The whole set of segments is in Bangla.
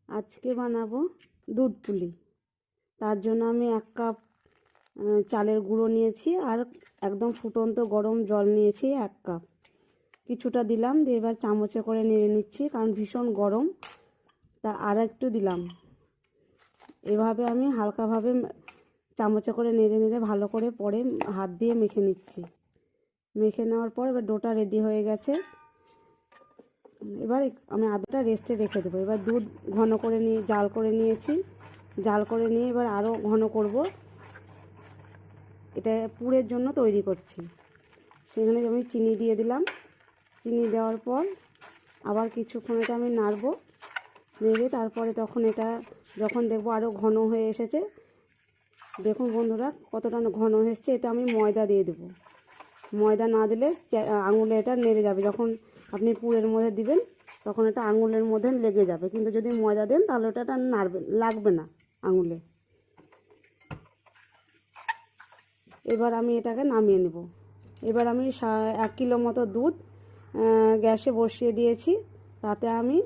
আজকে বানাবো দুধ পুলি। তার জন্য আমি 1 কাপ চালের গুঁড়ো নিয়েছি আর একদম ফুটন্ত গরম জল নিয়েছি 1 কাপ। কিছুটা দিলাম, দিয়ে এবার চামচে করে নেড়ে নিচ্ছি, কারণ ভীষণ গরম। তা আর একটু দিলাম। এভাবে আমি হালকাভাবে চামচে করে নেড়ে নেড়ে ভালো করে পরে হাত দিয়ে মেখে নিচ্ছি। মেখে নেওয়ার পর এবার ডোটা রেডি হয়ে গেছে। এবার আমি আধটা রেস্টে রেখে দেবো। এবার দুধ ঘন করে নিয়ে জাল করে নিয়েছি। জাল করে নিয়ে এবার আরও ঘন করব। এটা পুরের জন্য তৈরি করছি। সেখানে আমি চিনি দিয়ে দিলাম। চিনি দেওয়ার পর আবার কিছুক্ষণ এটা আমি নাড়বো। নেড়ে তারপরে তখন এটা যখন দেখবো আরও ঘন হয়ে এসেছে, দেখুন বন্ধুরা কতটা ঘন হয়ে এসেছে, এতে আমি ময়দা দিয়ে দেবো। ময়দা না দিলে আঙুলে এটা নেড়ে যাবে। যখন আপনি পুরের মধ্যে দিবেন তখন এটা আঙুলের মধ্যে লেগে যাবে, কিন্তু যদি ময়দা দেন তাহলে ওটা লাগবে না আঙুলে। এবার আমি এটাকে নামিয়ে নেব। এবার আমি 1 কিলো মতো দুধ গ্যাসে বসিয়ে দিয়েছি। তাতে আমি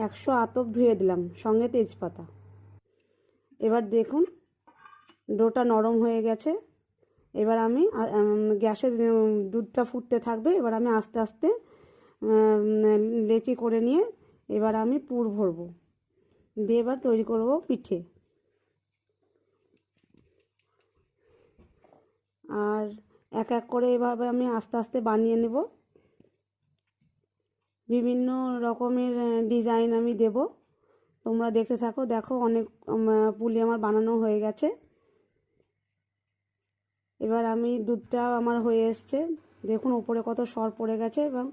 100 আতপ ধুয়ে দিলাম, সঙ্গে তেজপাতা। এবার দেখুন ডোটা নরম হয়ে গেছে। এবার আমি গ্যাসে দুধটা ফুটতে থাকবে। এবার আমি আস্তে আস্তে লেচি করে নিয়ে এবার আমি পুর ভরবো, দিয়ে এবার তৈরি করব পিঠে। আর এক এক করে এভাবে আমি আস্তে আস্তে বানিয়ে নেব। বিভিন্ন রকমের ডিজাইন আমি দেব, তোমরা দেখতে থাকো। দেখো অনেক পুলি আমার বানানো হয়ে গেছে। এবার আমি দুধটা আমার হয়ে এসছে, দেখুন উপরে কত সর পড়ে গেছে, এবং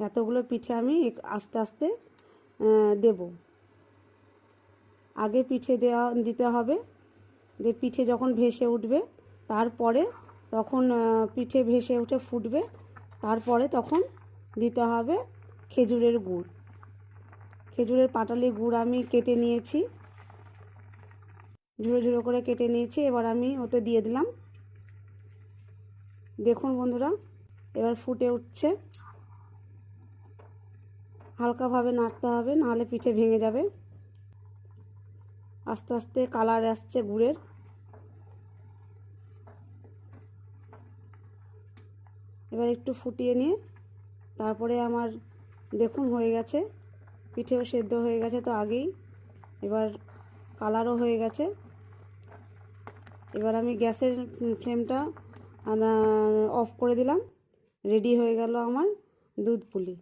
এতগুলো পিঠে আমি আস্তে আস্তে দেব। আগে পিঠে দিতে হবে, দিয়ে পিঠে যখন ভেসে উঠবে তারপরে তখন পিঠে ভেসে উঠে ফুটবে, তারপরে তখন দিতে হবে খেজুরের গুড়। খেজুরের পাটালি গুড় আমি কেটে নিয়েছি, ঝুড়ো ঝুড়ো করে কেটে নিয়েছি। এবার আমি ওতে দিয়ে দিলাম। দেখুন বন্ধুরা এবার ফুটে উঠছে। হালকাভাবে নাড়তে হবে, নাহলে পিঠে ভেঙে যাবে। আস্তে আস্তে কালার আসছে গুড়ের। এবার একটু ফুটিয়ে নিয়ে তারপরে আমার দেখুন হয়ে গেছে, পিঠেও সেদ্ধ হয়ে গেছে তো আগেই। এবার কালারও হয়ে গেছে। এবার আমি গ্যাসের ফ্লেমটা অফ করে দিলাম। রেডি হয়ে গেল আমার দুধ পুলি।